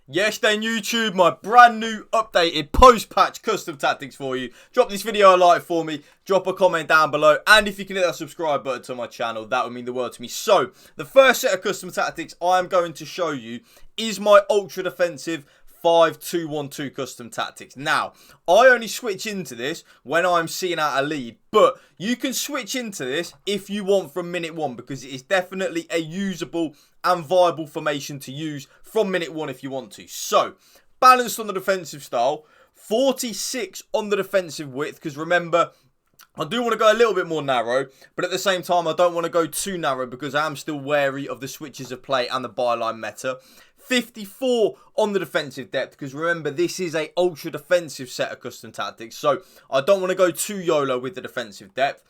Yes, then YouTube, my brand new updated post-patch custom tactics for you. Drop this video a like for me, drop a comment down below, and if you can hit that subscribe button to my channel, that would mean the world to me. So, the first set of custom tactics I'm going to show you is my ultra defensive 5-2-1-2 custom tactics. Now, I only switch into this when I'm seeing out a lead, but you can switch into this if you want from minute one, because it is definitely a usable and viable formation to use from minute one if you want to. So, balanced on the defensive style, 46 on the defensive width, because remember, I do want to go a little bit more narrow, but at the same time, I don't want to go too narrow because I am still wary of the switches of play and the byline meta. 54 on the defensive depth, because remember, this is a ultra defensive set of custom tactics, so I don't want to go too YOLO with the defensive depth.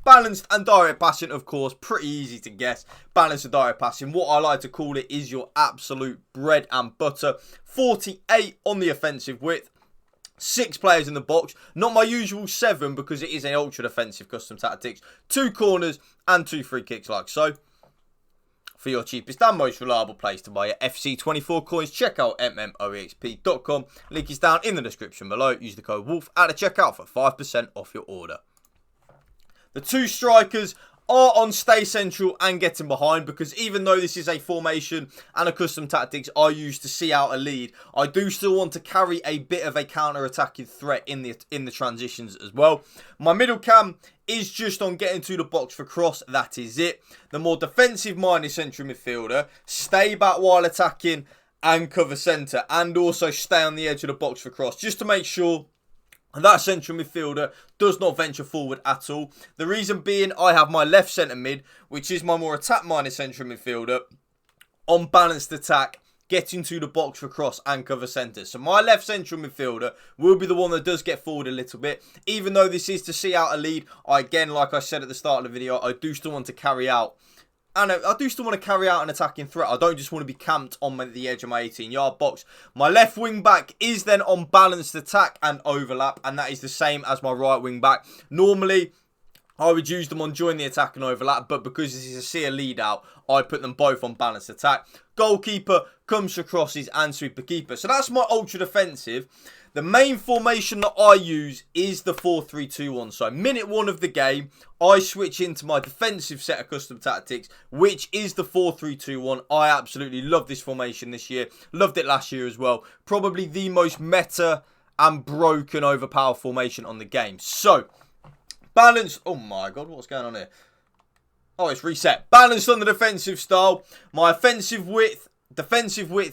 Balanced and direct passing, of course, pretty easy to guess. Balanced and direct passing, what I like to call it, is your absolute bread and butter. 48 on the offensive width. 6 players in the box, not my usual 7 because it is an ultra defensive custom tactics. 2 corners and 2 free kicks like so. For your cheapest and most reliable place to buy your FC24 coins, check out mmoexp.com. Link is down in the description below. Use the code WOLF at the checkout for 5% off your order. The 2 strikers are on stay central and getting behind, because even though this is a formation and a custom tactics I use to see out a lead, I do still want to carry a bit of a counter-attacking threat in the transitions as well. My middle cam is just on getting to the box for cross. That is it. The more defensive-minded central midfielder, stay back while attacking and cover centre, and also stay on the edge of the box for cross, just to make sure that central midfielder does not venture forward at all. The reason being, I have my left centre mid, which is my more attack-minded central midfielder, on balanced attack, getting to the box for cross and cover centre. So my left central midfielder will be the one that does get forward a little bit. Even though this is to see out a lead, again, like I said at the start of the video, I do still want to carry out an attacking threat. I don't just want to be camped on the edge of my 18-yard box. My left wing back is then on balanced attack and overlap, and that is the same as my right wing back. Normally, I would use them on join the attack and overlap, but because this is a see a lead out, I put them both on balanced attack. Goalkeeper comes for crosses and sweeper keeper. So that's my ultra defensive. The main formation that I use is the 4-3-2-1. So minute 1 of the game, I switch into my defensive set of custom tactics, which is the 4-3-2-1. I absolutely love this formation this year. Loved it last year as well. Probably the most meta and broken overpowered formation on the game. So, balance. Oh my God, what's going on here? Oh, it's reset. Balanced on the defensive style. My defensive width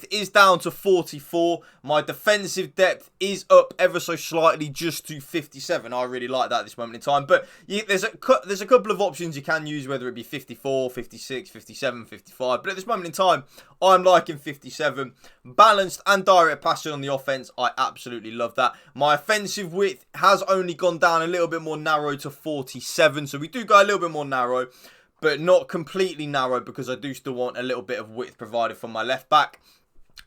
is down to 44. My defensive depth is up ever so slightly, just to 57. I really like that at this moment in time. But there's a couple of options you can use, whether it be 54, 56, 57, 55. But at this moment in time, I'm liking 57. Balanced and direct passing on the offense. I absolutely love that. My offensive width has only gone down a little bit more narrow to 47. So we do go a little bit more narrow, but not completely narrow, because I do still want a little bit of width provided from my left back.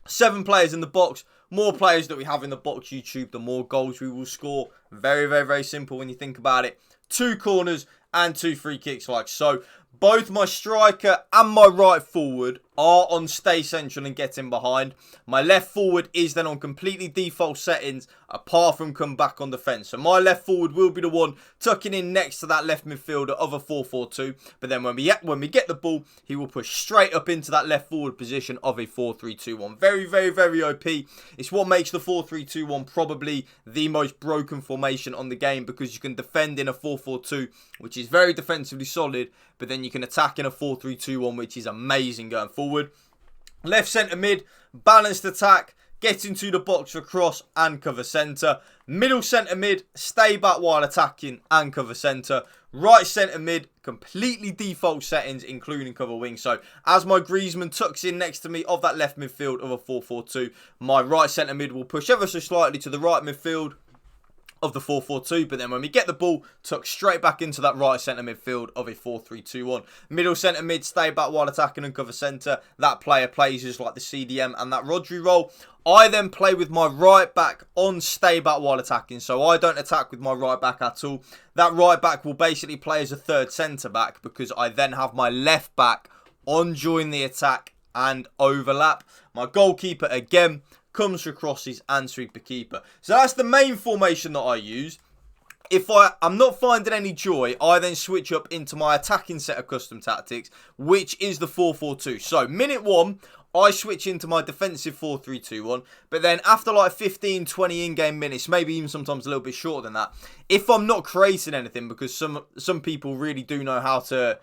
7 players in the box. More players that we have in the box, YouTube, the more goals we will score. Very, very, very simple when you think about it. 2 corners and 2 free kicks like so. Both my striker and my right forward are on stay central and getting behind. My left forward is then on completely default settings, apart from come back on defence. So my left forward will be the one tucking in next to that left midfielder of a 4-4-2. But then when we get the ball, he will push straight up into that left forward position of a 4-3-2-1. Very, very, very OP. It's what makes the 4-3-2-1 probably the most broken formation on the game, because you can defend in a 4-4-2, which is very defensively solid, but then you can attack in a 4-3-2-1, which is amazing going forward. Left centre mid, balanced attack, get into the box for cross and cover centre. Middle centre mid, stay back while attacking and cover centre. Right centre mid, completely default settings, including cover wing. So as my Griezmann tucks in next to me of that left midfield of a 4-4-2, my right centre mid will push ever so slightly to the right midfield of the 4-4-2, but then when we get the ball, tuck straight back into that right centre midfield of a 4-3-2-1. Middle centre mid, stay back while attacking and cover centre. That player plays just like the CDM and that Rodri role. I then play with my right back on stay back while attacking, so I don't attack with my right back at all. That right back will basically play as a third centre back, because I then have my left back on join the attack and overlap. My goalkeeper again comes for crosses and sweeper keeper. So that's the main formation that I use. If I'm not finding any joy, I then switch up into my attacking set of custom tactics, which is the 4-4-2. So minute 1, I switch into my defensive 4-3-2-1. But then after like 15, 20 in-game minutes, maybe even sometimes a little bit shorter than that, if I'm not creating anything, because some people really do know how to...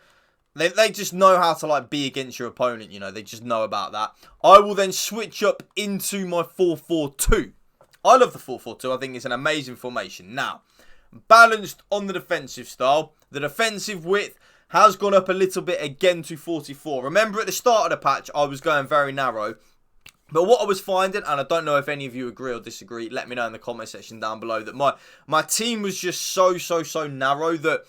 They just know how to like be against your opponent, you know. They just know about that. I will then switch up into my 4-4-2. I love the 4-4-2. I think it's an amazing formation. Now, balanced on the defensive style. The defensive width has gone up a little bit again to 44. Remember at the start of the patch, I was going very narrow. But what I was finding, and I don't know if any of you agree or disagree, let me know in the comment section down below, that my team was just so narrow that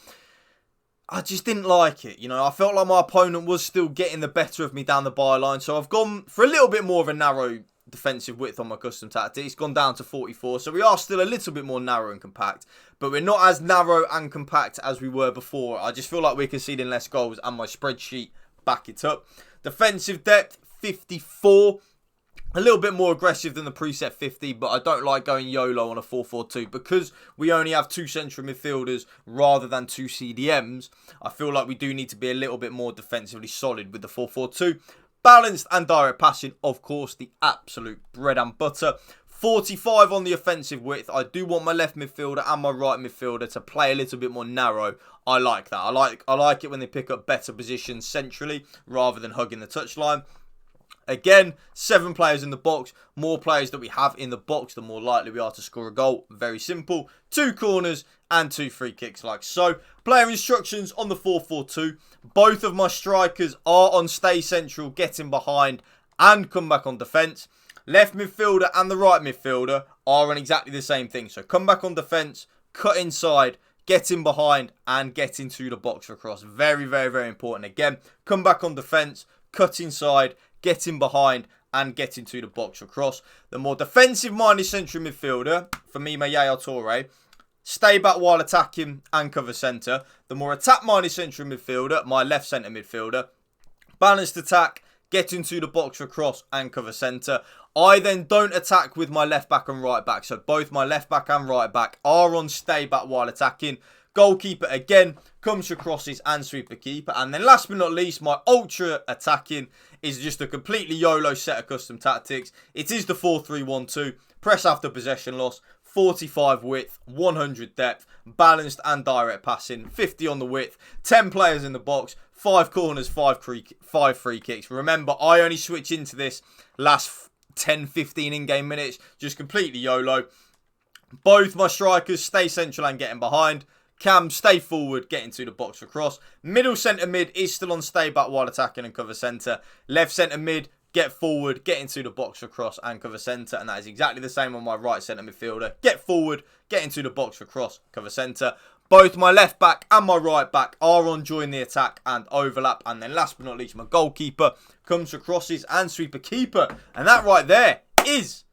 I just didn't like it. You know, I felt like my opponent was still getting the better of me down the byline. So I've gone for a little bit more of a narrow defensive width on my custom tactic. It's gone down to 44. So we are still a little bit more narrow and compact. But we're not as narrow and compact as we were before. I just feel like we're conceding less goals and my spreadsheet back it up. Defensive depth, 54. A little bit more aggressive than the preset 50, but I don't like going YOLO on a 4-4-2 because we only have 2 central midfielders rather than 2 CDMs. I feel like we do need to be a little bit more defensively solid with the 4-4-2. Balanced and direct passing, of course, the absolute bread and butter. 45 on the offensive width. I do want my left midfielder and my right midfielder to play a little bit more narrow. I like that. I like it when they pick up better positions centrally rather than hugging the touchline. Again, 7 players in the box. More players that we have in the box, the more likely we are to score a goal. Very simple. 2 corners and 2 free kicks like so. Player instructions on the 4-4-2. Both of my strikers are on stay central, getting behind and come back on defence. Left midfielder and the right midfielder are on exactly the same thing. So come back on defence, cut inside, get in behind and get into the box for cross. Very important. Again, come back on defence, cut inside, get in behind and get into the box for cross. The more defensive-minded central midfielder, for me, my Yaya Toure, stay back while attacking and cover centre. The more attack-minded central midfielder, my left centre midfielder, balanced attack, get into the box for cross and cover centre. I then don't attack with my left back and right back. So both my left back and right back are on stay back while attacking. Goalkeeper, again, comes for crosses and sweeper keeper. And then last but not least, my ultra attacking is just a completely YOLO set of custom tactics. It is the 4-3-1-2. Press after possession loss. 45 width, 100 depth, balanced and direct passing. 50 on the width. 10 players in the box. 5 corners, 5 free kicks. Remember, I only switch into this last 10-15 in-game minutes. Just completely YOLO. Both my strikers stay central and getting behind. Cam, stay forward, get into the box for cross. Middle centre mid is still on stay back while attacking and cover centre. Left centre mid, get forward, get into the box for cross and cover centre. And that is exactly the same on my right centre midfielder. Get forward, get into the box for cross, cover centre. Both my left back and my right back are on join the attack and overlap. And then last but not least, my goalkeeper comes for crosses and sweeper keeper. And that right there is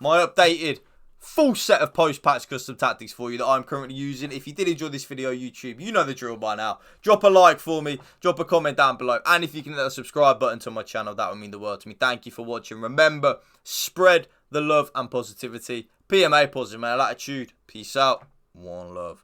my updated full set of post-patch custom tactics for you that I'm currently using. If you did enjoy this video, YouTube, you know the drill by now. Drop a like for me, drop a comment down below, and if you can hit the subscribe button to my channel, that would mean the world to me. Thank you for watching. Remember, spread the love and positivity. PMA, positive male attitude. Peace out. One love.